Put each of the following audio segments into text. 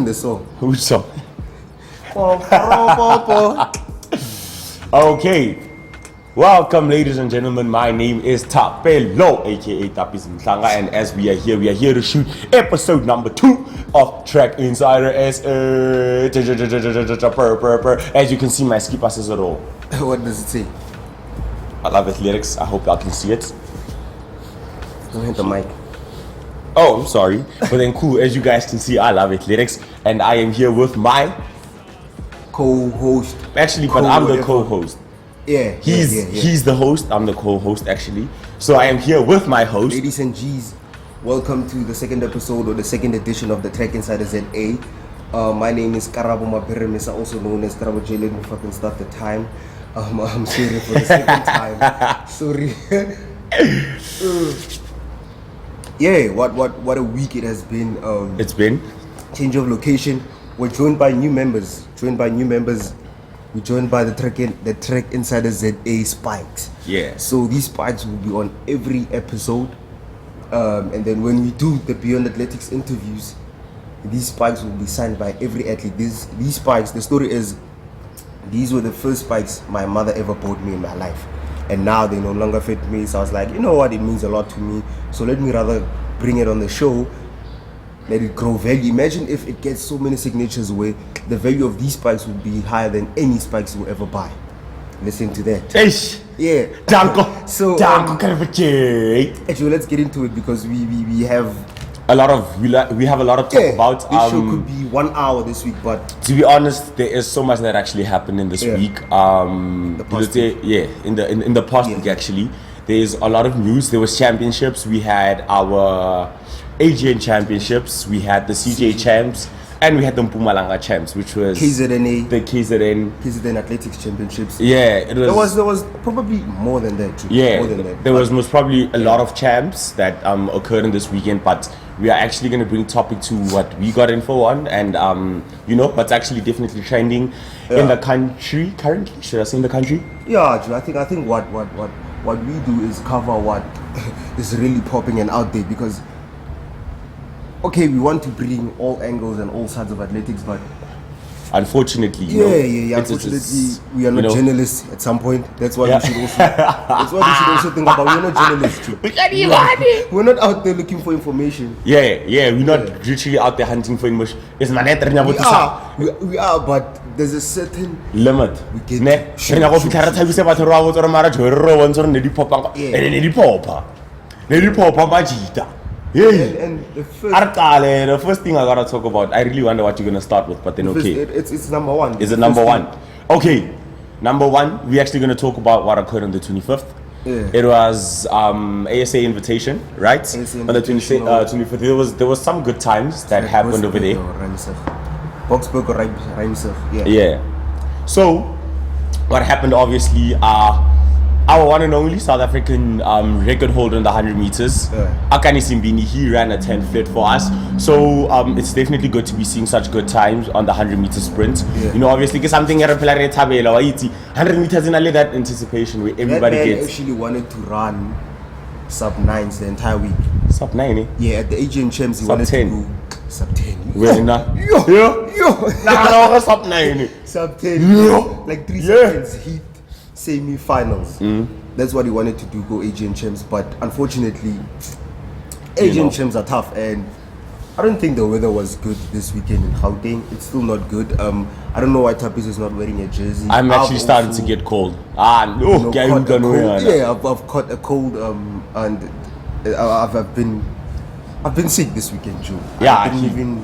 the song. Which song? Okay. Welcome, ladies and gentlemen. My name is Thappies, aka Thappies, and as we are here to shoot episode number 2 of TrackInsider ZA. As you can see, my skipper says it all. What does it say? I love athletics. I hope y'all can see it. Don't hit the mic. Oh, I'm sorry. But then cool, as you guys can see, I love athletics. And I am here with my co-host. Actually, but I'm the co-host. Yeah. He's the host. I'm the co-host, actually. So I am here with my host. Ladies and G's, welcome to the second episode or the second edition of the TrackInsider ZA. My name is Karabo, also known as Karabo J. Let me fucking start the time. I'm sorry for the second time. Sorry. Yeah, what a week it has been. It's been change of location. We're joined by new members. We're joined by the TrackInsider ZA spikes. Yeah. So these spikes will be on every episode. And then when we do the Beyond Athletics interviews, these spikes will be signed by every athlete. These spikes, the story is, these were the first spikes my mother ever bought me in my life. And now they no longer fit me. So I was like, you know what, it means a lot to me. So let me rather bring it on the show. Let it grow value. Imagine if it gets so many signatures where the value of these spikes would be higher than any spikes you will ever buy. Listen to that. Eish. Yeah. Danko. So actually, let's get into it because we have a lot of we have a lot of talk about. This show could be 1 hour this week, but to be honest, there is so much that actually happened in this week. In the past week. In the past week actually, there's a lot of news. There was championships. We had our AGN championships. We had the CJ champs, and we had the Mpumalanga champs, which was KZNA, the KZN Athletics Championships. Yeah, it was. There was probably more than that. Too. Yeah, more than that. There was most probably a lot of champs that occurred in this weekend, but we are actually going to bring topic to what we got info on, and what's actually definitely trending in the country currently. Should I say in the country? Yeah, I think what we do is cover what is really popping and out there, because okay, we want to bring all angles and all sides of athletics, but unfortunately, unfortunately, we are not journalists at some point. That's why we should also think about. We're not journalists too. We're not out there looking for information. We're not literally out there hunting for information. We are, but there's a certain limit. We get and the first thing I gotta talk about, I really wonder what you're gonna start with, but then okay. It's number one. Is it number one? Okay. Number one, we're actually gonna talk about what occurred on the 25th. Yeah. It was ASA Invitation, right? ASA on the 25th. There was some good times that happened over there. Boxburg or Renier. Yeah. So what happened, obviously, our one and only South African record holder in the 100 meters, Akani Simbini, he ran a 10 flat for us. So it's definitely good to be seeing such good times on the 100 meter sprint. Yeah. Obviously, something 100 meters in that anticipation where everybody that man gets. Actually wanted to run sub-9s the entire week. Sub-9, eh? Yeah, at the AGN champs he wanted to go sub-10. Well, sub-9. Sub-10. Like 3 seconds heat. Semi-finals. That's what he wanted to do, go AGN champs, but unfortunately AGN champs are tough, and I don't think the weather was good this weekend in Gauteng. It's still not good. I don't know why Thappies is not wearing a jersey. I'm actually starting to get cold. I've caught a cold, and I've been sick this weekend, Joe. Yeah,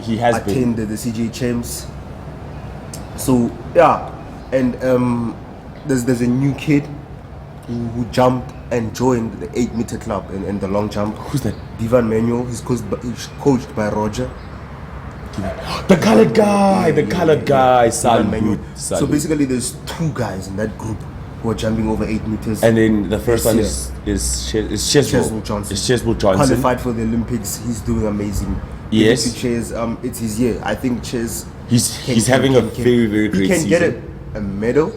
he has attended the CJ champs. So yeah, and there's a new kid who jumped and joined the 8-meter club in the long jump. Who's that? Divan Manuel. He's coached by Roger. The colored guy. Salute. So basically, there's 2 guys in that group who are jumping over 8 meters. And then the first one is Cheswell Johnson. Qualified for the Olympics. He's doing amazing. Yes. It's his year. I think Ches. He's having a very, very great season. He can get a medal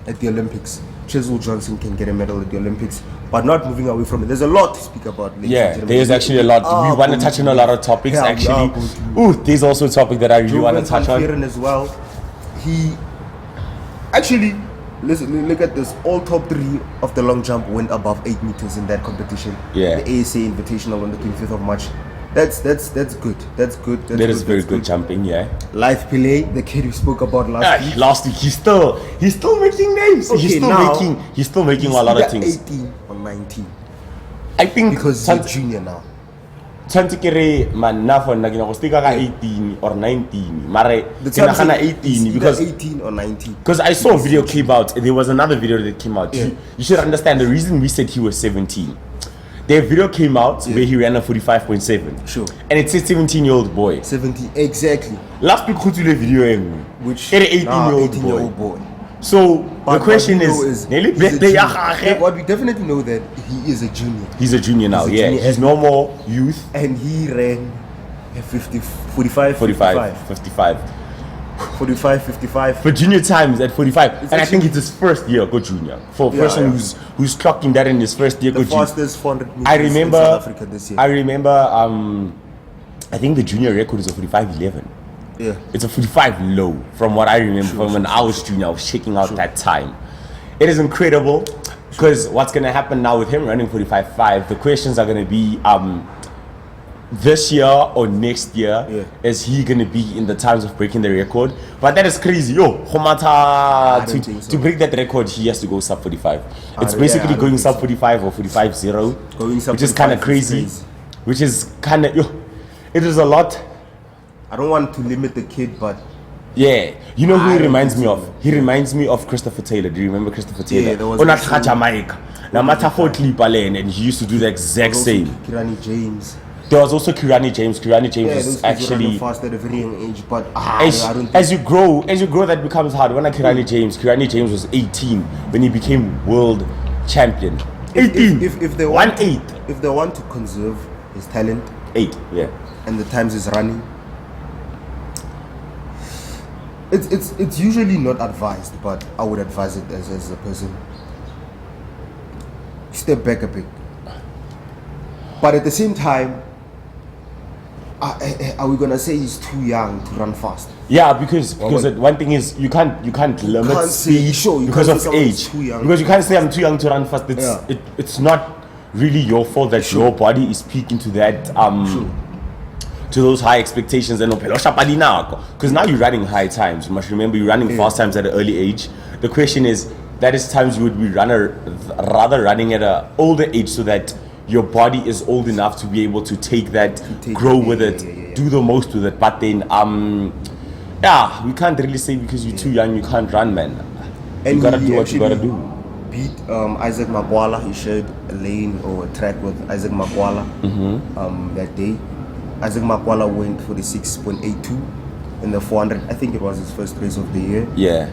at the Olympics. Chisel Johnson can get a medal at the Olympics, but not moving away from it. There's a lot to speak about. ladies and Yeah, gentlemen. there's actually a lot. We want to touch on a lot of topics, Yeah, we actually. are going to. Ooh, there's also a topic that I really want to touch on. Jovan as well. He actually, listen, look at this. All top 3 of the long jump went above 8 meters in that competition. Yeah. The ASA Invitational on the 25th of March. That's good. That's good. That is very good jumping, yeah. Life Pillay, the kid we spoke about last week. Last week, he's still making names. Okay, he's still making a lot of things. 18 or 19 I think because he's a junior now. Chantikere man na for nagina go stika ka 18 or 19. Mare The ke nagana time 18 is because 18 or 19. Because I saw a video came out. There was another video that came out. Yeah. You should understand the reason we said he was 17. The video came out where he ran a 45.7. Sure. And it said 17-year-old boy. 70 exactly. Last week, who the video in? Which An 18-year-old 18-year-old boy. boy. So But the question what we know is, he's a junior. What we definitely know that he is a junior, he's a junior now. He's a Yeah, junior. he's no more youth. and he ran a 45, 55. 55. For junior times at 45, and I think actually- it's his first year go junior. For a Yeah, person yeah. who's clocking that in his first year The go junior. fastest 400 meters I remember. in South Africa this year. I remember. I think the junior record is a 45.11. Yeah. It's a 45 low from what I remember from when I was junior. I was checking out that time. It is incredible because what's gonna happen now with him running 45.5? The questions are gonna be this year or next year. Yeah. Is he gonna be in the times of breaking the record? But that is crazy. Yo, Khomata don't think so. to break that record, he has to go sub 45. It's yeah, basically I don't going think sub so. 45 or 45.0, Going sub which is kind of 45 is crazy. crazy. Which is kind of it is a lot. I don't want to limit the kid, but Yeah, you know who I he don't reminds think me so. of? He reminds me of Christopher Taylor. Do you remember Christopher Taylor? there was On also- a Jamaica. Now Mata clip and he used to do the exact also same. Kirani James. There was also Kirani James. Kirani James Yeah, was those kids were running actually fast at a very young age, but I as, don't think as you grow that becomes hard. When I Kirani James was 18 when he became world champion. 18. if they want if they want to conserve his talent 8. Yeah. and the times is running, it's usually not advised, but I would advise it as a person. Step back a bit, but at the same time, are we gonna say he's too young to run fast? Yeah, because one thing is you can't limit can't say- speed sure, you because can't of say someone's age. too young. Because you can't say I'm too young to run fast. It's not really your fault that your body is peaking to that to those high expectations and because now you're running high times. You must remember you're running fast times at an early age. The question is that is times you would be rather running at an older age so that your body is old enough to be able to take that, grow with it, do the most with it. But then we can't really say because you're too young you can't run, man. And you gotta he do what you gotta do. Beat Isaac Magwala. He shared a lane or a track with Isaac Magwala that day. Isaac Magwala went for the 6.82 in the 400. I think it was his first race of the year. Yeah.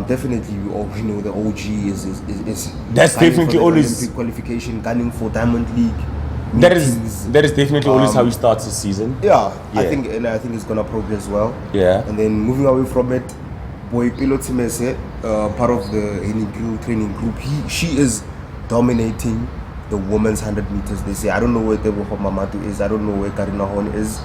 Definitely, we know the OG is That's gunning definitely for the always- Olympic qualification, gunning for Diamond League. That meetings. is definitely always how he starts his season. Yeah, Yeah. I think it's gonna progress well. Yeah. And then moving away from it, boy Pilotimese, part of the Renier training group, she is dominating the women's 100 meters. They say I don't know where Teboho Mamatu is. I don't know where Karina Horn is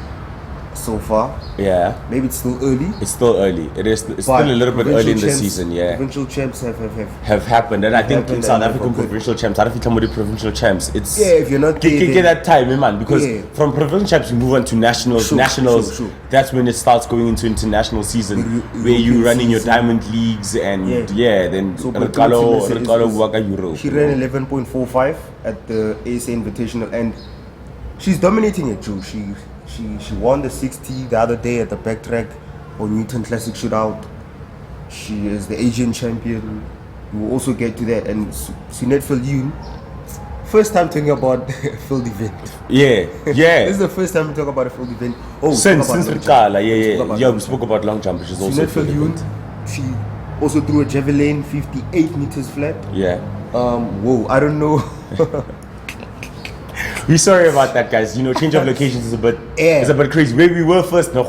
so far. Yeah. Maybe it's still early. It's still early. It's but still a little bit early in the provincial champs- season, yeah. Provincial champs Have happened, and I think happened South and African they're good. provincial champs, South African provincial champs, it's if you're not there, get then- that time, man, because Yeah. from provincial champs you move on to nationals. Sure, nationals, sure. that's when it starts going into international season, The where you European running your season. diamond leagues and then So Rekalo Pilotimese Waka Europe. she ran 11.45 at the ASA Invitational, and she's dominating it, Joe. She won the 60 the other day at the backtrack or Newton Classic Shootout. She is the Asian champion. We will also get to that. And Sunette Villiers, first time talking about a field event. Yeah. This is the first time we talk about a field event. Since Rekala, we we spoke about long jump, which is also Sunette Villiers, she also threw a javelin 58 meters flat. yeah. Whoa, I don't know. We're sorry about that, guys. You know, change of locations is a bit crazy. Where we were first, no.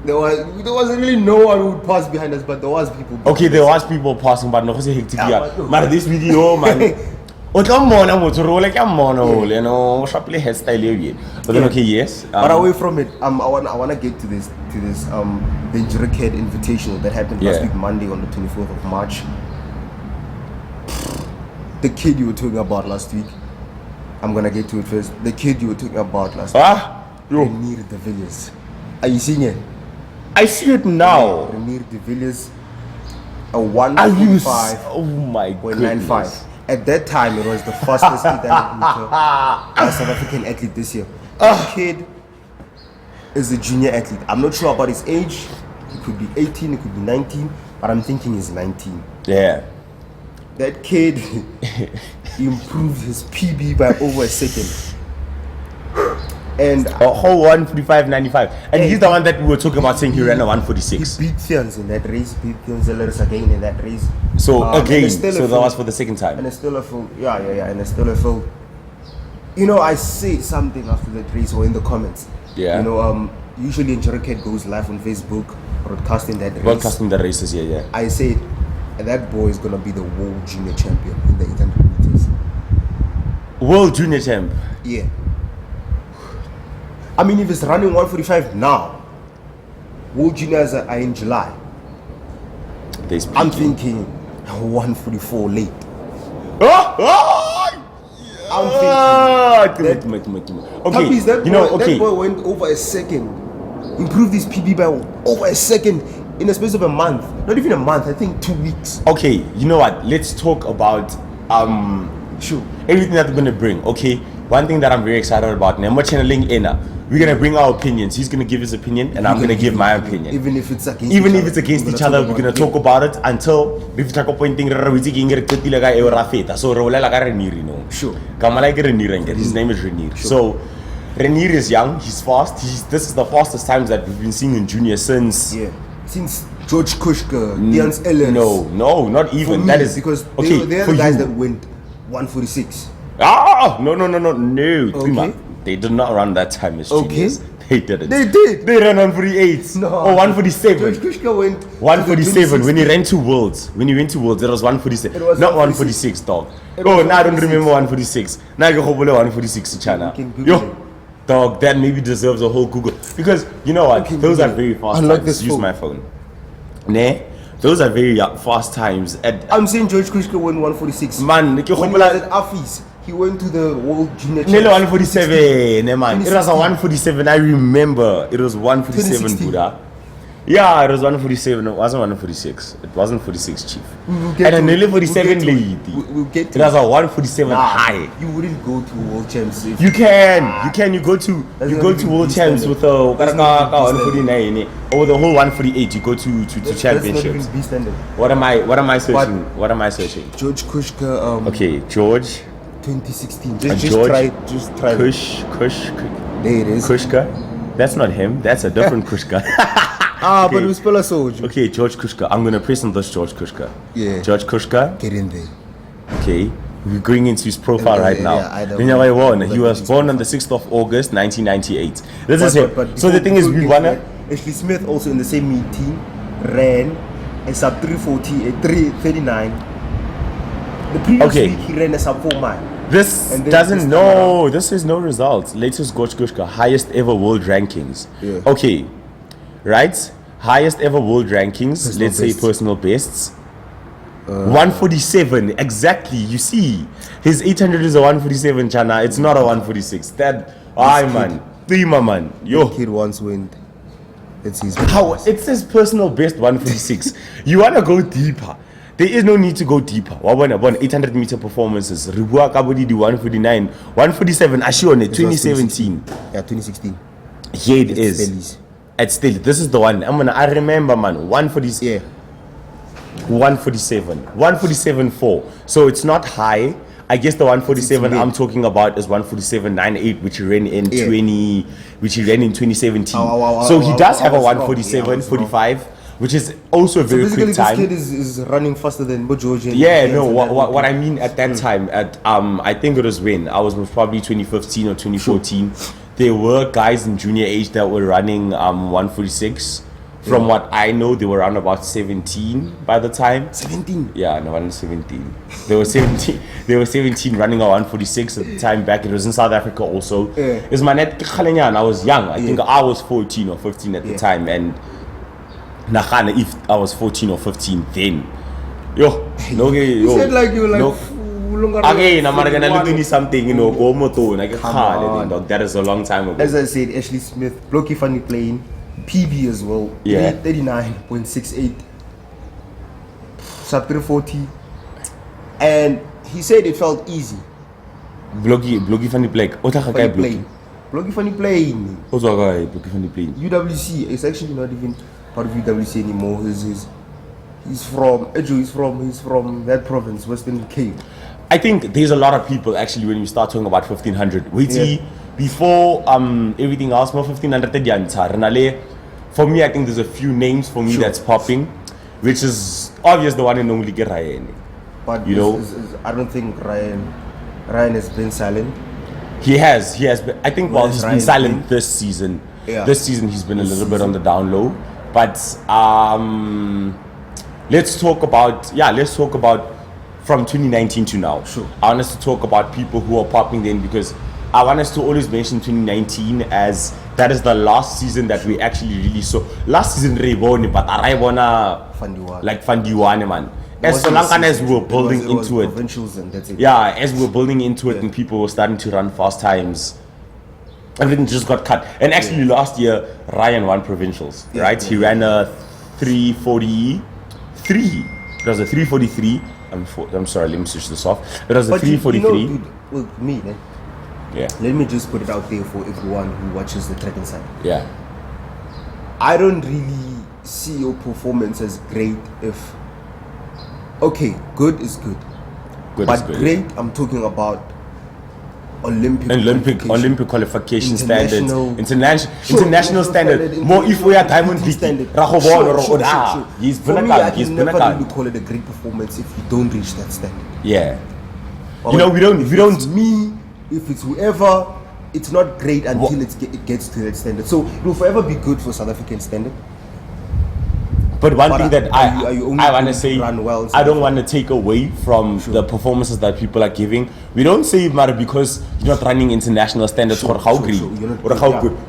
There was really no one who would pass behind us, but there was people. Okay, there was people passing, but no, hectic. But this video, man. You know, sharply hairstyle. But then, okay, yes. But away from it, I wanna get to this the Endurocad Invitational that happened last week, Monday, on the 24th of March. The kid you were talking about last week, I'm gonna get to it first. The kid you were talking about last week, Renier the Villiers. Are you seeing it? I see it now. Renier the Villiers, a 1:45. Oh my goodness. At that time, it was the fastest 800 meter South African athlete this year. The kid is a junior athlete. I'm not sure about his age. It could be 18, it could be 19, but I'm thinking he's 19. Yeah. That kid improved his PB by over a second. And a whole 1:45.95. And he's the one that we were talking about saying he ran a 1:46. He beat Theuns in that race, beat Theuns again in that race. So again, so that was for the second time. And it's still a full, and it's still a full. You know, I say something after that race or in the comments. Yeah. You know, usually Endurocad goes live on Facebook, broadcasting that race. Broadcasting the races, yeah. I said, that boy is gonna be the world junior champion in the 800 meters. World junior champ? Yeah. I mean, if it's running 1:45 now, world juniors are in July. I'm thinking 1:44 late. I'm thinking. Okay, that boy went over a second, improved his PB by over a second in a space of a month. Not even a month, I think 2 weeks. Okay, you know what? Let's talk about everything that we're gonna bring. Okay, one thing that I'm very excited about. Now, we're channeling Ena. We're gonna bring our opinions. He's gonna give his opinion, and I'm gonna give my opinion. Even if it's against each other, we're gonna talk about it until if we pointing. So sure. His name is Renier. Sure. So Renier is young. He's fast. This is the fastest times that we've been seeing in junior since George Kushka, Dians Ellis. No, not even. That is because okay. They're the guys that went 1:46. No. Okay. They did not run that time as juniors. They didn't. They did. They ran 1:48. No. Or 1:47. George Kushka went 1:47 when he ran to Worlds. When he went to Worlds, it was 1:47. Not 1:46, dog. Now I don't remember 1:46. Now you go 1:46 China. Dog, that maybe deserves a whole Google. Because you know what? Those are very fast times. Use my phone. Those are very fast times. I'm saying George Kushka went 1:46. Man, when he was at Thappies, he went to the World Junior Champs. 1:47, man. It was a 1:47. I remember. It was 1:47, Buddha. Yeah, it was 1:47. It wasn't 1:46. It wasn't 46, Chief. And a nearly 47 lady. We'll get to it. It was a 1:47 high. You wouldn't go to World Champs. You can. You go to World Champs with a 149 or the whole 148. You go to championships. That's not even B standard. What am I searching? What am I searching? George Kushka. Okay, George. 2016. Just try. Kush. There it is. Kushka. That's not him. That's a different Kushka. Okay. But we spell a soldier. Okay, George Kushka. I'm gonna press on this George Kushka. Yeah. George Kushka. Get in there. Okay. We're going into his profile right now. He was born on the 6th of August 1998. This is him. So the thing is, we wanna. Ashley Smith, also in the same meeting, ran a sub 340, a 339. The previous week he ran a sub 4 mile. This doesn't know. This is no results. Latest George Kushka, highest ever world rankings. Yeah. Okay, right? Highest ever world rankings. Let's say personal bests. 147 exactly. You see, his 800 is a 147. Chana, it's not a 146. That man, man. Yo, kid once went. It's his. How it says personal best 146. You wanna go deeper? There is no need to go deeper. 800 meter performances. Ribua Kabodi di 149, 147. Ashone 2017. Yeah, 2016. Here it is. It's still. This is the one. I remember, man. 140. Yeah. 147. 147.4. So it's not high. I guess the 147 I'm talking about is 147.98, which he ran in 2017. So he does have a 147.45. which is also a So very basically, quick time. this kid is running faster than George. Yeah, no. What I mean at that time, at I think it was when I was most probably 2015 or 2014. There were guys in junior age that were running 146. From what I know, they were around about 17 by the time. 17. Yeah, no, around 17. They were 17. They were 17 running a 146 at the time. Back it was in South Africa also. Is my net I was young. I think I was 14 or 15 at the time, and Nakhana, if I was 14 or 15 then, yo, no, You said like you were like. Again, I'm gonna do something, you know, go moto, like a car, dog. That is a long time ago. As I said, Ashley Smith, Blocky Funny playing, PB as well. Yeah. 39.68. Sub 340. And he said it felt easy. Blocky Funny play. What the heck, Blocky? Blocky Funny playing. What's that guy? Blocky Funny playing. UWC. It's actually not even part of UWC anymore. He's from that province, Western Cape. I think there's a lot of people actually when we start talking about 1500. Wait, before everything else, more 1500. For me, I think there's a few names for me that's popping, which is obvious the one and only Ryan. But you know, I don't think Ryan has been silent. He has. Been, I think he's been silent this season. Yeah. This season he's been a little bit on the down low. But let's talk about from 2019 to now. Sure. I want us to talk about people who are popping then, because I want us to always mention 2019 as that is the last season that we actually really saw. Last season Reboni, but Araibona like Fandiwane man. As so long as we were building into it. Provincials and that's it. Yeah, as we were building into it and people were starting to run fast times, everything just got cut. And actually last year Ryan won provincials, right? He ran a 343. It was a 343. I'm sorry, let me switch this off. It was a 343. You know, dude, with me, man. Yeah. Let me just put it out there for everyone who watches the TrackInsider. Yeah. I don't really see your performance as great if. Okay, good is good. But great, I'm talking about Olympic qualification standard, international standard. More if we are diamond league, he's never really call it a great performance if you don't reach that standard. Yeah, But you know we don't. Me, if it's whoever, it's not great until it gets to that standard. So it will forever be good for South African standard. But one thing that I want to say, well, I don't want to take away from the performances that people are giving. We don't say matter because you're not running international standards or how good.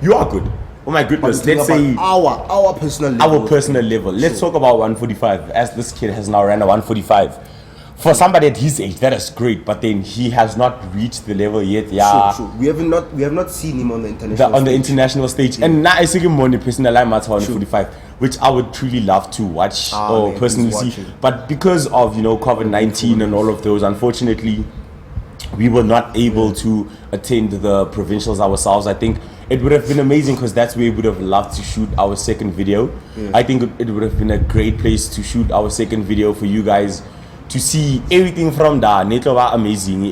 You are good. Oh my goodness. Let's say our personal level. Let's talk about 145. As this kid has now ran a 145. For somebody at his age, that is great. But then he has not reached the level yet. Yeah. Sure. We have not seen him on the international stage. And now I see him on the personal line matter 145. Which I would truly love to watch or personally see. But because of, you know, COVID-19 and all of those, unfortunately, we were not able to attend the provincials ourselves. I think it would have been amazing because that's where we would have loved to shoot our second video. I think it would have been a great place to shoot our second video for you guys to see everything from there. Netloba amazing.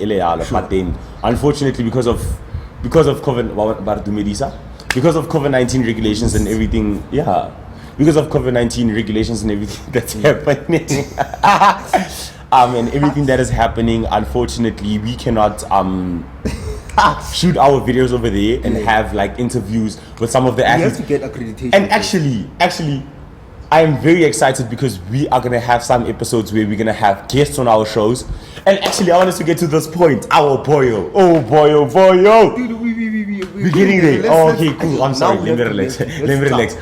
But then, unfortunately, because of COVID-19 regulations and everything, because of COVID-19 regulations and everything that's happening, and everything that is happening, unfortunately, we cannot shoot our videos over there and have like interviews with some of the athletes. You have to get accreditation. And actually, I am very excited because we are gonna have some episodes where we're gonna have guests on our shows. And actually, I want us to get to this point. Our boyo. Dude, we're getting there. Okay, cool. I'm sorry. Let me relax.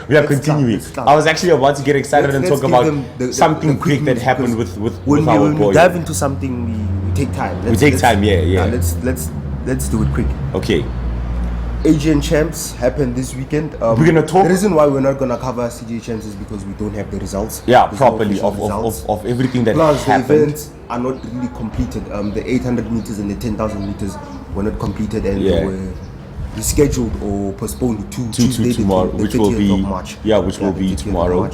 We are continuing. I was actually about to get excited and talk about something quick that happened with our boyo. When we dive into something, we take time. We take time. Let's do it quick. Okay. ASA Champs happened this weekend. We're gonna talk. The reason why we're not gonna cover CJ Champs is because we don't have the results. Properly of everything that happened. The events are not really completed. The 800 meters and the 10,000 meters were not completed, and they were rescheduled or postponed to Tuesday, tomorrow, which will be March. Which will be tomorrow.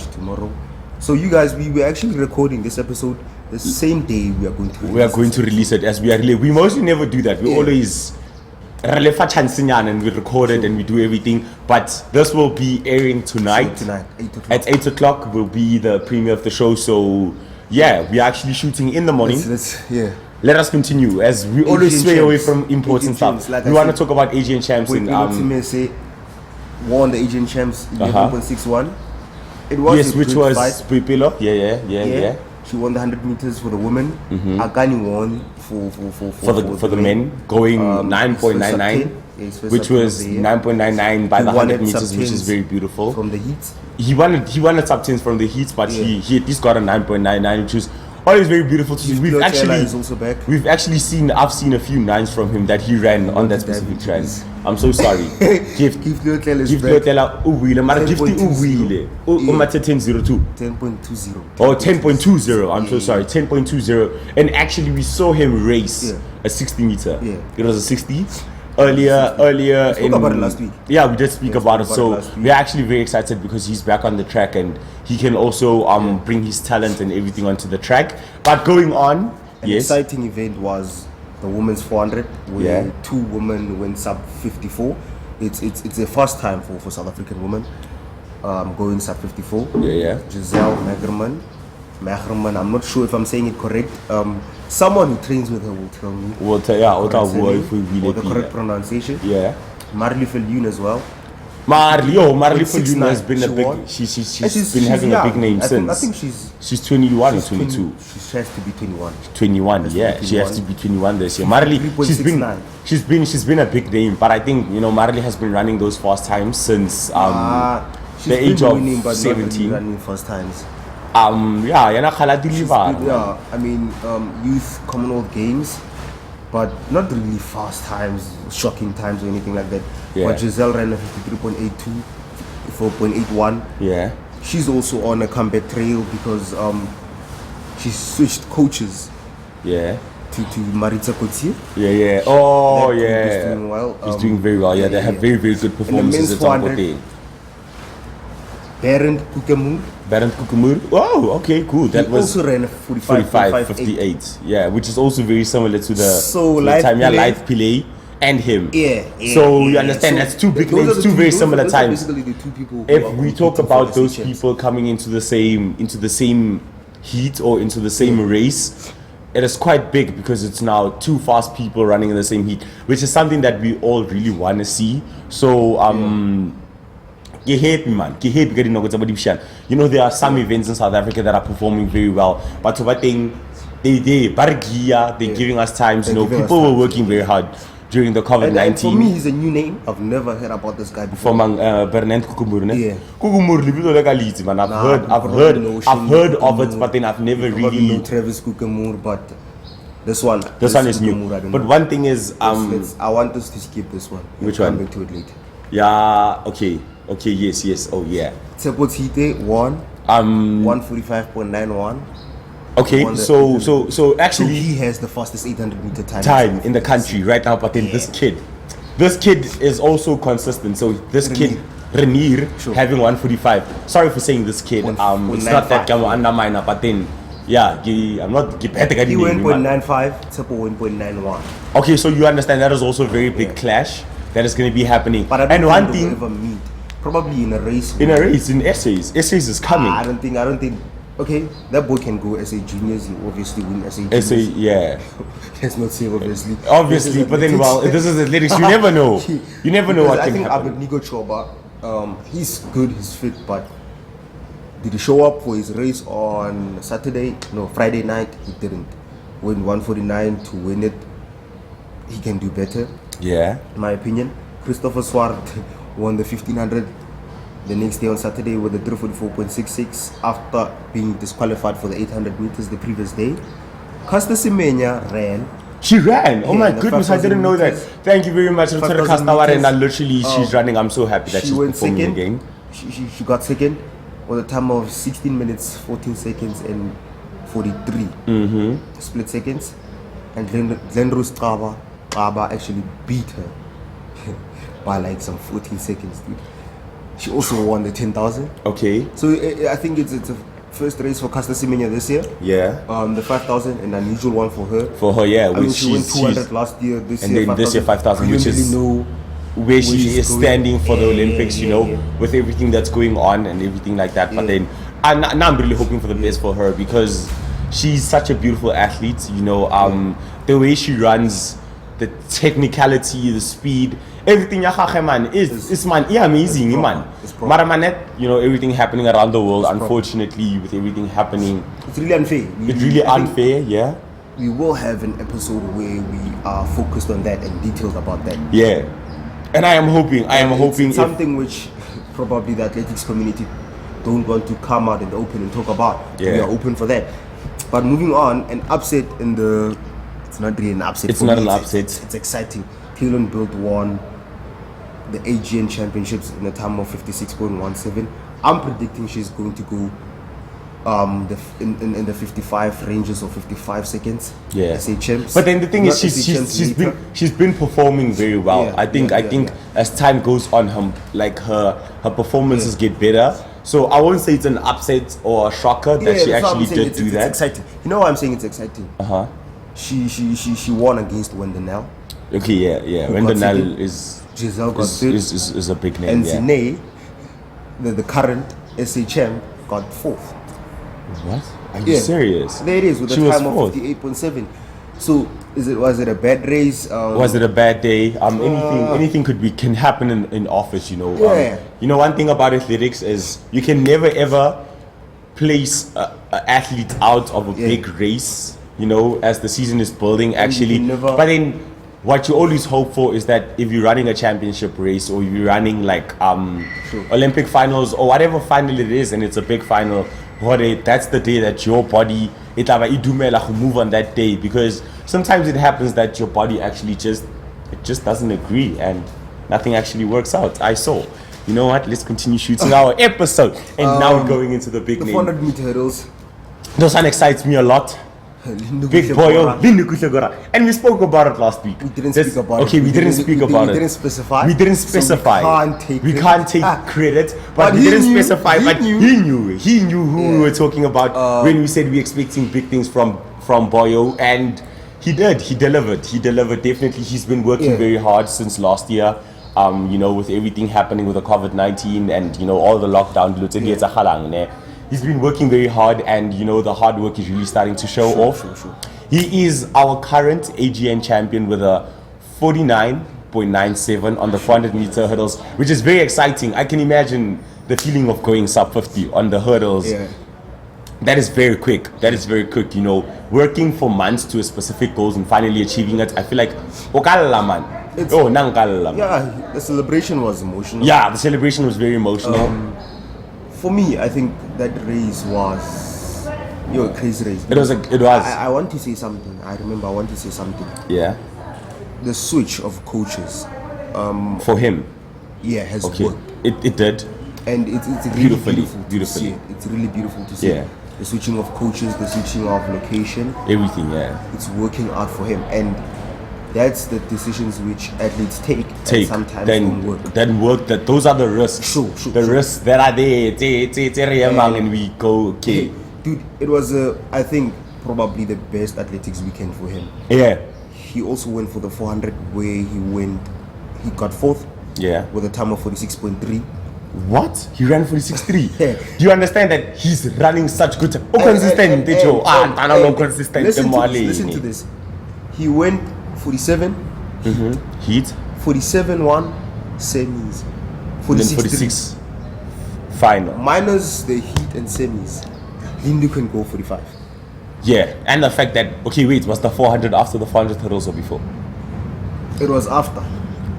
So you guys, we were actually recording this episode the same day we are going to release it as we are. We mostly never do that. We always and we record it and we do everything. But this will be airing tonight. Tonight, 8 o'clock. At 8 o'clock will be the premiere of the show. So yeah, we're actually shooting in the morning. Yeah. Let us continue as we always sway away from imports and stuff. Like we want to talk about Asian champs and won the Asian champs 11.61. It was yes, which was Pipilo. Yeah. She won the 100 meters for the women. Akani won for the men, going 9.99, which was 9.99 by the 100 meters, which is very beautiful. From the heats, he won a top 10 from the heats, but he at least got a 9.99, which is always very beautiful to see. I've seen a few nines from him that he ran on that specific track. I'm so sorry. Give Leotlela uwile, mara give the uwile. Umate 10.02. 10.20. Oh, 10.20. I'm so sorry. 10.20. And actually, we saw him race a 60 meter. Yeah. It was a 60. Earlier we spoke about it last week. Yeah, we did speak about it. So we're actually very excited because he's back on the track and he can also bring his talent and everything onto the track. But going on, an exciting event was the women's 400, where two women went sub 54. It's the first time for South African women going sub 54. Giselle Magerman, I'm not sure if I'm saying it correct. Someone who trains with her will tell me. Or the correct pronunciation. Yeah. Marley Villiers as well. Marley Villiers has been a big. She's been having a big name since. I think she's 21 or 22. She has to be 21. 21, yeah. She has to be 21 this year. Marley, she's been a big name, but I think Marley has been running those fast times since the age of 17. Running fast times. I mean, youth Commonwealth Games, but not really fast times, shocking times or anything like that. But Giselle ran a 53.82, 4.81. Yeah. She's also on a comeback trail because she switched coaches. Yeah. To Maritza Cotier. Yeah. Oh, yeah. He's doing well. He's doing very well. Yeah, they have very, very good performances at Tampote. Berend Kukumur. Oh, okay, cool. That he was also ran a 45.58. Yeah, which is also very similar to the time Life Pillay and him. Yeah. So you understand, that's two big names, two very similar times. Basically the two people. If we talk about those people coming into the same heat or into the same race, it is quite big because it's now two fast people running in the same heat, which is something that we all really want to see. So get happy, man. Get happy getting there are some events in South Africa that are performing very well, but they're giving us times. People were working very hard during the COVID-19. For me, he's a new name. I've never heard about this guy before. From Bernard Kukumur, ne? Yeah. Kukumur, man. I've heard of it, but then I've never really know Travis Kukumur, but this one is new. But one thing is, I want us to skip this one. Which one? Come back to it later. Yeah. Okay. Yes. Oh yeah. Tsepotite won. 1:45.91. Okay, so actually he has the fastest 800 meter time in the country right now. But then this kid is also consistent. So this kid Renier having 1:45. Sorry for saying this kid. It's not that Gamo underminer, but then I'm not. He went 0.95. Tsepo went 0.91. Okay, so you understand that is also a very big clash that is going to be happening. But I don't think they'll ever meet. Probably in a race. In essays. Essays is coming. I don't think. Okay, that boy can go SA juniors. He obviously win SA juniors. SA, yeah. Let's not say obviously. Obviously, but then this is athletics. You never know. You never know what can happen. I think Abednego Choba, he's good, he's fit, but did he show up for his race on Friday night? He didn't. Win 1:49 to win it. He can do better. Yeah. In my opinion. Christopher Swart won the 1500 the next day on Saturday with a 3:44.66 after being disqualified for the 800 meters the previous day. Caster Semenya ran. She ran. Oh my goodness, I didn't know that. Thank you very much. Literally, she's running. I'm so happy that she's performing again. She got second with a time of 16 minutes 14 seconds and 43 split seconds, and Glenrose Kaba actually beat her by like some 14 seconds, dude. She also won the 10,000. Okay. So I think it's first race for Caster Semenya this year. Yeah. The 5,000, an unusual one for her. For her, yeah. I mean, she went 200 last year. This and year, then this year 5,000, which is know where she is standing for the Olympics, you know, yeah. with everything that's going on and everything like that. But then, now I'm really hoping for the best for her because she's such a beautiful athlete, you know. The way she runs, the technicality, the speed, everything man is man, yeah, amazing, man. Maraman, you know, everything happening around the world, unfortunately, with everything happening. It's really unfair. It's really unfair, yeah. We will have an episode where we are focused on that and detailed about that. Yeah. And I am hoping, it's something which probably the athletics community don't want to come out in the open and talk about. Yeah. We are open for that. But moving on, an upset in the... It's not really an upset. It's not an upset. It's exciting. Cleveland Built won the AGN Championships in a time of 56.17. I'm predicting she's going to go in the 55 ranges or 55 seconds. Yeah. SA Champs. But then the thing is, she's been performing very well. Yeah, I think as time goes on, her performances get better. So I won't say it's an upset or a shocker that she actually did do that. It's exciting. You know why I'm saying it's exciting? She won against Wendenell. Okay, yeah. Wendenell is a big name. And Zine, the current SA champ, got 4th. What? Are you serious? There it is with a time of 58.7. So was it a bad race? Was it a bad day? Anything can happen in office, you know. Yeah. You know, one thing about athletics is you can never ever place an athlete out of a big race, you know, as the season is building actually. But then what you always hope for is that if you're running a championship race or you're running like Olympic finals or whatever final it is, and it's a big final, that's the day that your body move on that day, because sometimes it happens that your body actually just doesn't agree and nothing actually works out. I saw. You know what? Let's continue shooting our episode. And now we're going into the big name. 400 meter hurdles. Those one excites me a lot. Big boy, and we spoke about it last week. We didn't speak about it. Okay, we didn't speak about it. We didn't specify. We didn't specify. So we can't take credit. But we didn't specify. But he knew who we were talking about when we said we're expecting big things from Boyo, and he did. He delivered. Definitely, he's been working very hard since last year. You know, with everything happening with the COVID-19 and you know all the lockdown. He's been working very hard, and you know the hard work is really starting to show off. Sure. He is our current AGN champion with a 49.97 on the 400 meter hurdles, which is very exciting. I can imagine the feeling of going sub 50 on the hurdles. Yeah. That is very quick. You know, working for months to a specific goals and finally achieving it. I feel like the celebration was emotional. Yeah, the celebration was very emotional. For me, I think that race was a crazy race. It was. I want to say something. I remember I want to say something. Yeah. The switch of coaches. For him. Yeah, has worked. It did. And it's really beautiful to see. It's really beautiful to see. Yeah. The switching of coaches, the switching of location. Everything, yeah. It's working out for him, and that's the decisions which athletes take. And sometimes don't work. Those are the risks. The risks that are there. And we go, okay. Dude, it was I think probably the best athletics weekend for him. Yeah. He also went for the 400 where he got 4th. Yeah. With a time of 46.3. What? He ran 46.3? Yeah. Do you understand that he's running such good time? Consistent. Listen to this. He went 47 heat, 47-1 semis, 46 final. Minus the heat and semis, Lindu can go 45. Yeah, and the fact that was the 400 after the 400 hurdles or before? It was after.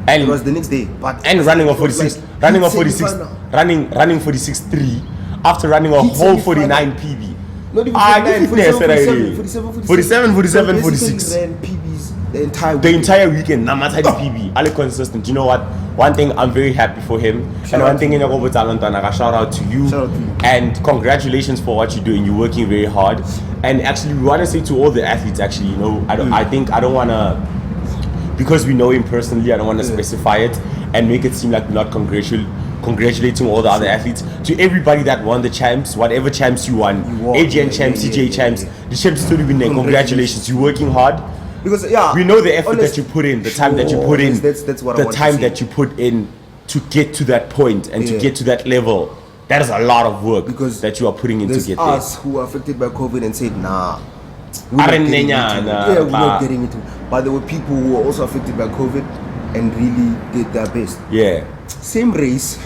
And it was the next day. But running a 46, running 46.3 after running a whole 49 PB. Not even 47, 46. Ran PBs the entire weekend. Namatadi PB. Ali consistent. You know what? One thing, I'm very happy for him. And one thing, shout out to you. And congratulations for what you're doing. You're working very hard. And actually, we want to say to all the athletes, actually, you know, I don't want to, because we know him personally, I don't want to specify it and make it seem like we're not congratulating all the other athletes. To everybody that won the champs, whatever champs you won, AGN champs, CJ champs, the champs still been there. Congratulations, you're working hard. Because we know the effort that you put in, the time that you put in, that's what the I want time to that you put in to get to that point and to get to that level. That is a lot of work that you are putting in to get there. There's us who are affected by COVID and said, nah, we're not getting into it. But there were people who were also affected by COVID and really did their best. Yeah. Same race.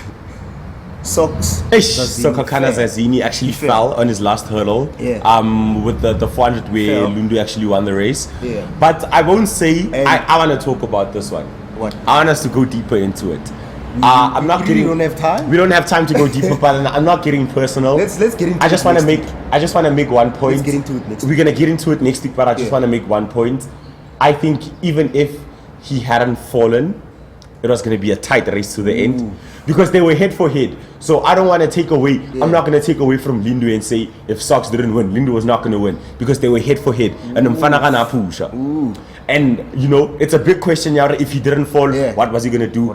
Sokakana Zazini actually fell on his last hurdle. With the 400 where Lundu actually won the race. But I won't say. I want to talk about this one. What? I want us to go deeper into it. We don't have time. We don't have time to go deeper, but I'm not getting personal. Let's get into it. I just want to make one point. Let's get into it next week. We're gonna get into it next week, but I just want to make one point. I think even if he hadn't fallen, it was gonna be a tight race to the end because they were head for head. So I don't want to take away. I'm not gonna take away from Lindu and say if Sox didn't win, Lindu was not gonna win because they were head for head. And And you know, it's a big question, Yara. If he didn't fall, what was he gonna do?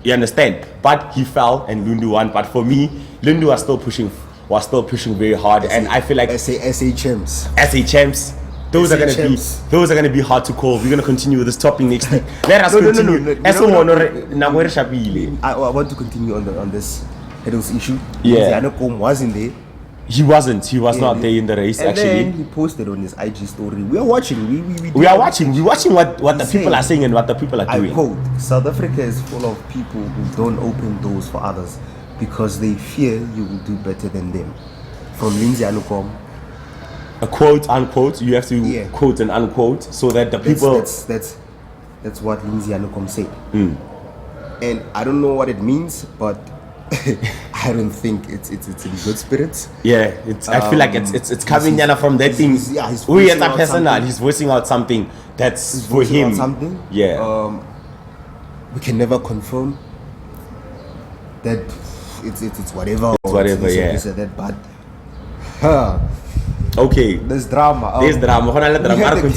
You understand? But he fell and Lundu won. But for me, Lundu was still pushing very hard, and I feel like ASA Champs. ASA Champs. Those are gonna be hard to call. We're gonna continue with this topic next week. Let us continue. I want to continue on this hurdles issue. Yeah. Anocom wasn't there. He was not there in the race. And actually, then he posted on his IG story. We are watching. We are watching. We're watching what the people are saying and what the people are doing. I quote: South Africa is full of people who don't open doors for others because they fear you will do better than them. From Lindsay Anukom. A quote unquote. You have to quote and unquote so that the people. That's what Lindsay Anukom said. And I don't know what it means, but I don't think it's in good spirits. Yeah, I feel like it's coming from that thing. He's voicing out something that's for him. Something. Yeah. We can never confirm that it's whatever. It's whatever. Yeah. That, but okay. There's drama. There's drama. We have the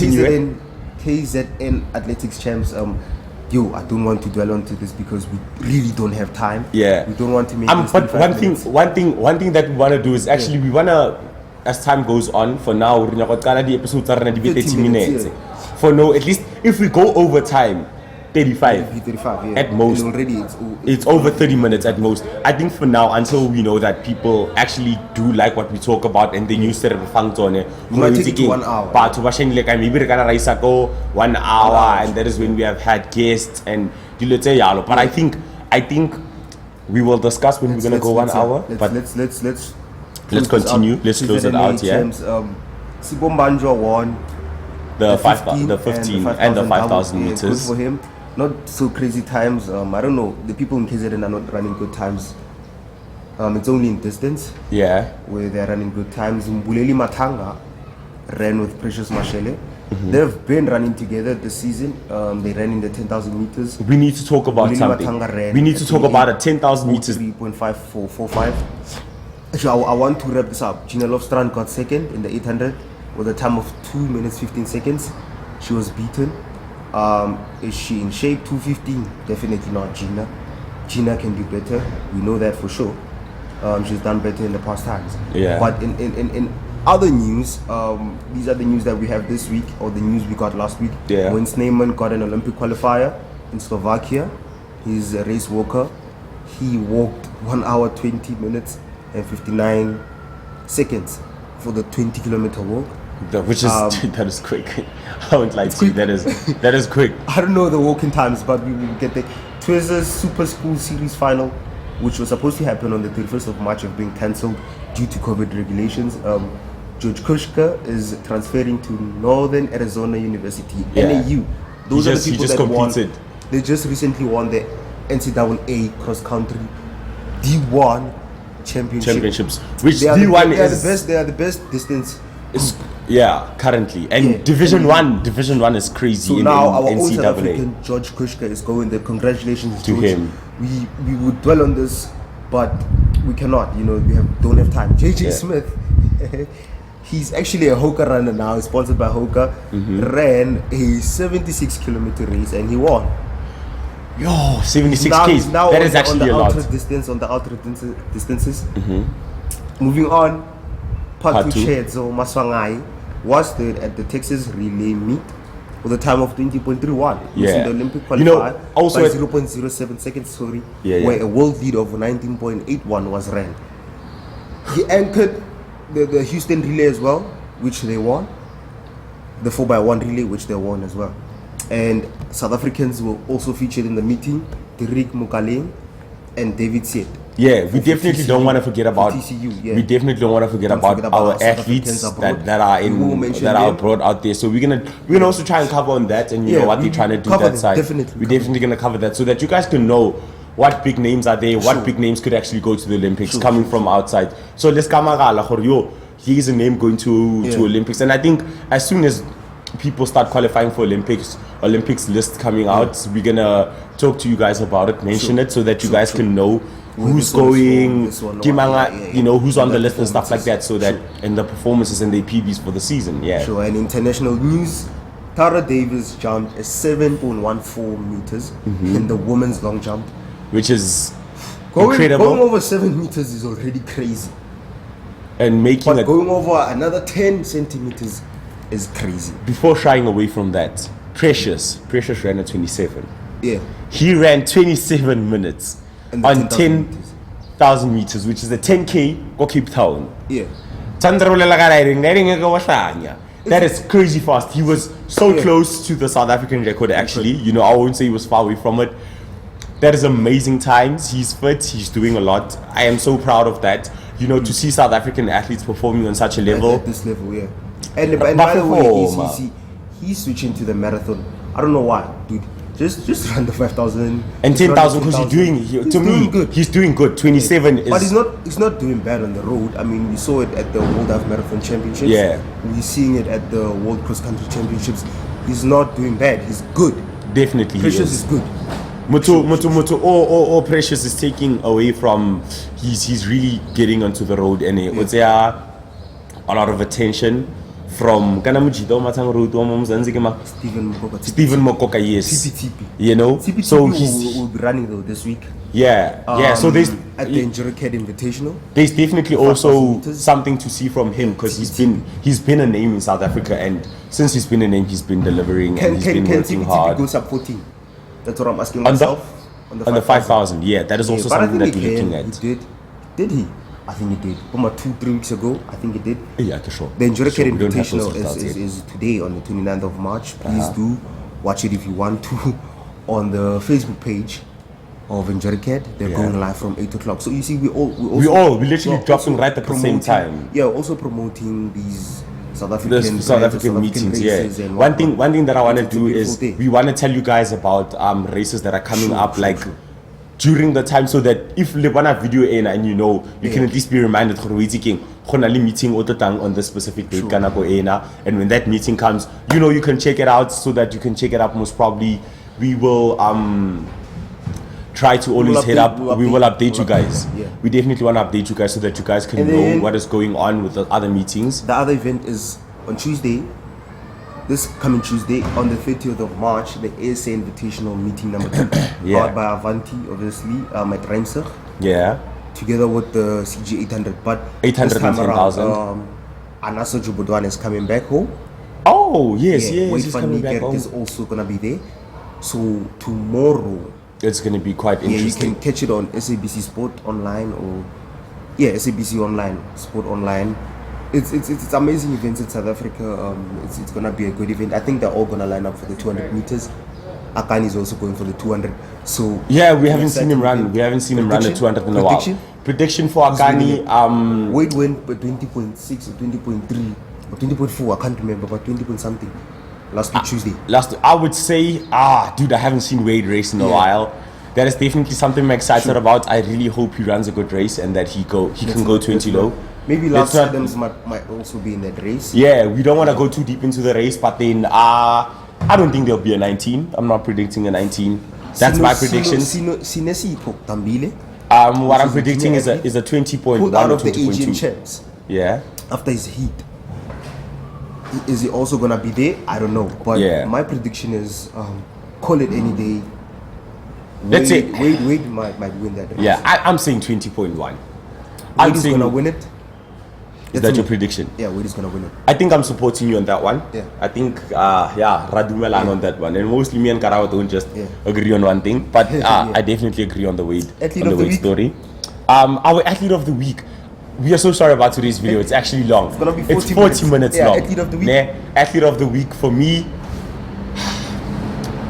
KZN Athletics Champs. I don't want to dwell onto this because we really don't have time. Yeah. We don't want to make but one thing that we want to do is actually we want to, as time goes on, for now, the episodes are going to be 30 minutes. For now, at least if we go over time, 35 at most. Already it's over 30 minutes at most. I think for now, until we know that people actually do like what we talk about and they use the funds on it, we might take it to 1 hour. But maybe we're gonna raise 1 hour, and that is when we have had guests and but I think we will discuss when we're gonna go 1 hour. But let's continue. Let's close it out. Yeah. Sibombanjo won the 15 and the 5,000 meters. Good for him. Not so crazy times. I don't know. The people in KZN are not running good times. It's only in distance. Yeah. Where they're running good times. Mbuleli Matanga ran with Precious Mashele. They've been running together this season. They ran in the 10,000 meters. We need to talk about something. We need to talk about a 10,000 meters. 3.5445. Actually, I want to wrap this up. Gina Lofstrand got second in the 800 with a time of 2 minutes 15 seconds. She was beaten. Is she in shape? 2:15? Definitely not. Gina can do better. We know that for sure. She's done better in the past times. Yeah. But in other news, these are the news that we have this week, or the news we got last week. Yeah. When Sneeman got an Olympic qualifier in Slovakia, he's a race walker. He walked 1 hour 20 minutes and 59 seconds for the 20-kilometer walk. Which is that is quick. I won't lie to you. That is quick. I don't know the walking times, but we will get there. Twizzer's Super School Series final, which was supposed to happen on the 31st of March, have been cancelled due to COVID regulations. George Kushka is transferring to Northern Arizona University, NAU. Those are the people that competed. They just recently won the NCAA cross country D1 championships. Which they D1 is they are the best distance. Currently, and Division 1 is crazy. So in now our NCAA. own South African George Kushka is going there. Congratulations to him. We would dwell on this, but we cannot. We don't have time. JJ Smith, he's actually a Hoka runner now. He's sponsored by Hoka. Ran a 76-kilometer race and he won. Yo, 76 Now, Ks. now That is actually a lot. on the ultra distances. Moving on, part two, Chedzo Maswangai was third at the Texas relay meet with a time of 20.31. Yeah. The Olympic You know, qualifier also by at- 0.07 seconds, sorry, Yeah. where a world lead of 19.81 was ran. He anchored the Houston relay as well, which they won. The 4x1 relay, which they won as well. And South Africans were also featured in the meeting, Derek Mukaleng and David Siet. Yeah, we definitely don't want to forget about. TCU, yeah. We definitely don't want to forget about our South athletes Africans abroad. that are We will mention that are them. abroad out there. So we're gonna also try and cover on that, and you know what we they're trying to do cover that them, side. definitely We're cover definitely gonna cover that so that you guys can know what big names are there, what Sure. big names could actually go to the Olympics coming from outside. So let's kamagala for yo. Here's a name going to Olympics, and I think as soon as people start qualifying for Olympics list coming out, we're gonna talk to you guys about it, mention it, so that you guys can know Well, who's this one is going, this one, Kimanga, yeah. you know, who's on And the the list and stuff like that, so that and the performances and the PBs for the season. Yeah. Sure, and international news, Tara Davis jumped a 7.14 meters in the women's long jump. Which is Going incredible, over 7 meters is already crazy. and making But it going over another 10 centimeters is crazy. before shying away from that. Precious ran at 27. Yeah. He ran 27 minutes And the on 10,000 meters. 10,000 meters, which is a 10K go Cape Town. Yeah. That is crazy fast. He was so close to the South African record, actually. You know, I won't say he was far away from it. That is amazing times. He's fit. He's doing a lot. I am so proud of that. You know, to see South African athletes performing on such a level. At this level, yeah. And by the way, he's switching to the marathon. I don't know why, dude. Just run the 5,000 And 10,000 because he's doing good. 27 is. But he's not doing bad on the road. I mean, we saw it at the World Half Marathon Championships. Yeah. We're seeing it at the World Cross Country Championships. He's not doing bad. He's good. Definitely he Precious is. is good. Mutu, Precious is taking away from. He's really getting onto the road, and it was a lot of attention from Stephen Stephen Mokoka, yes. TP. You know, TP so will be running though this week. yeah. So there's at the Endurocad Invitational. there's definitely 5,000 also meters. something to see from him because he's been a name in South Africa, and since he's been a name, he's been delivering and he's been working TP hard. go sub 14? That's what I'm asking On the- myself. On the 5,000, yeah, that is also but I something think that we're looking he at. did. Did he? I think he did. From 2-3 weeks ago, I think he did. Yeah, for sure. The Endurocad Sure, we don't have those Invitational results yet. is today on the 29th of March. Please do watch it if you want to on the Facebook page of Endurocad. They're going live from 8 o'clock. So you see, we literally dropping also right at the same time. Yeah, also promoting these South African The South African meetings, yeah. races and One thing that I want to It's a do beautiful is day. we want to tell you guys about races that are coming up, like during the time, so that if le bona video in and you know, you can at least be reminded gore o itse keng go na le meeting o totang on this specific date ka nako ena, and when that meeting comes, you know, you can check it out, so that you can check it up. Most probably we will try to always head up. We will update you guys. Yeah. We definitely want to update you guys so that you guys can And know then- what is going on with the other meetings. The other event is on Tuesday, this coming Tuesday, on the 30th of March, the ASA Invitational meeting number 2, powered by Avanti, obviously, at Rijnsburg, Yeah. together with the CG 800. But 800 this time and 10,000. around, Anasa Jubodwan is coming back home. Oh, yes, Wait he's for coming back Niger home. is also gonna be there. So tomorrow, It's going to be quite you interesting. can catch it on SABC Sport Online or SABC Online, Sport Online. It's amazing events in South Africa. It's gonna be a good event. I think they're all gonna line up for the 200 meters. Akani is also going for the 200. So Yeah, we haven't seen him run. We haven't seen him run the 200 in a while. Prediction for Akani. Wade went by 20.6 or 20.3 or 20.4. I can't remember, but 20 point something last week Tuesday. I would say, dude, I haven't seen Wade race in a while. That is definitely something I'm excited about. I really hope he runs a good race and that he can go 20 low. Maybe Let's Lance not- Adams might also be in that race. Yeah, we don't want to go too deep into the race, but then I don't think there'll be a 19. I'm not predicting a 19. That's my predictions. Sinesi Tambile What I'm predicting is a 20.1 pulled out or of the Asian 20.2. champs Yeah. after his heat. Is he also gonna be there? I don't know. But Yeah. my prediction is call it any day. Let's say Wade might win that race. Yeah, I'm saying 20.1. Wade is gonna win it. Is that your prediction? Yeah, Wade is gonna win it. I think I'm supporting you on that one. Yeah. I think Radumelan on that one, and mostly me and Karabo don't just Yeah. agree on one thing, but Yeah. I definitely agree on the Wade Week. story. Our athlete of the week. We are so sorry about today's video. It's actually long. It's gonna be 40 minutes yeah, long. athlete of the week. Nah, athlete of the week for me.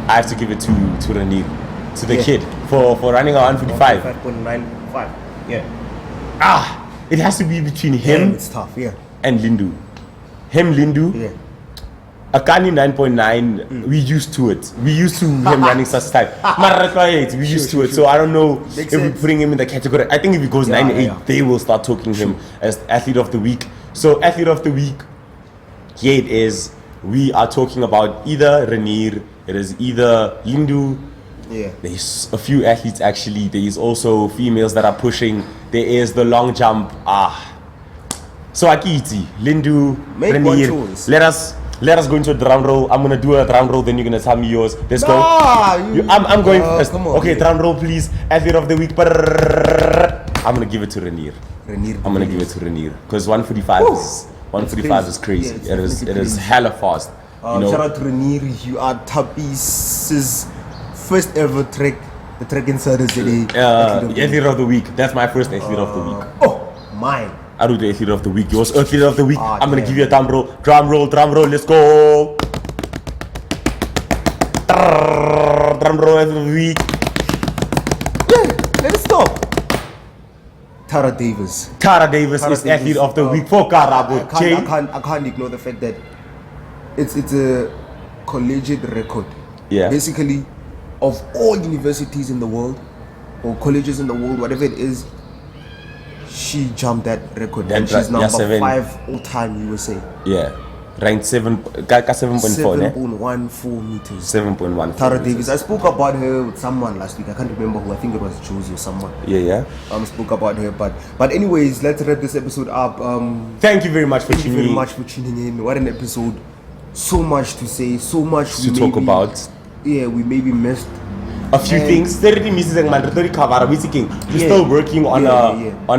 I have to give it to Renier, to the kid for running a 145. 5.95. Yeah. It has to be between him It's tough. Yeah. and Lindu. Lindu. Yeah. Akani 9.9, we used to it. We used to him running such time. We used to it. So I don't know if we're putting him in the category. I think if he goes 9.8, they will start talking him as athlete of the week. So athlete of the week, here it is. We are talking about either Renier, it is either Lindu. Yeah. There's a few athletes actually. There is also females that are pushing. There is the long jump. So Akiti, Lindu, Make one Renier. choice. Let us go into a drum roll. I'm gonna do a drum roll, then you're gonna tell me yours. Let's go. I'm going first. Come on, okay, drum roll, please. Athlete of the week. I'm gonna give it to Renier. I'm gonna give it to Renier because 145 is crazy. Yeah, it is hella fast. Shout out to Renier. You are Thappies' first ever the TrackInsider ZA. Athlete of the week. That's my first athlete of the week. Oh, mine. I do the athlete of the week. Yours athlete of the week. I'm gonna damn. give you a drum roll. Drum roll. Let's go. Drum roll athlete of the week. Yeah, let it stop. Tara Davis is athlete of the week for Karabo. I can't ignore the fact that it's a collegiate record. Yeah. Basically, of all universities in the world or colleges in the world, whatever it is, she jumped that record. And she's number 5 all time USA. Yeah. Ranked 7.4. 7.14 meters. 7.1. Tara Davis. I spoke about her with someone last week. I can't remember who. I think it was Josie or someone. Yeah. Spoke about her, but anyways, let's wrap this episode up. Thank you very much for tuning in. Thank you very much for tuning in. What an episode! So much to say, so much to talk about. Yeah, we maybe missed a few things. 30 misses and mandatory cover. We're still working on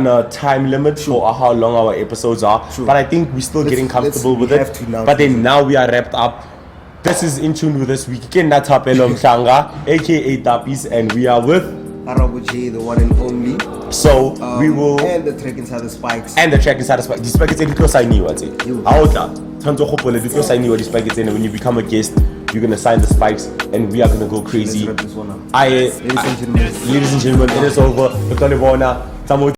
a time limit for how long our episodes are. True. But I think we're still getting comfortable with it. But then now we are wrapped up. This is In Tune with This Week. Aka Thappies, and we are with Karabo J, the one and only. So we will and the TrackInsider Spikes. And the TrackInsider Spikes. These packets are close. I knew what it. When you become a guest, you're gonna sign the spikes, and we are gonna go crazy. Let's wrap this one up. Ladies and gentlemen, it is over.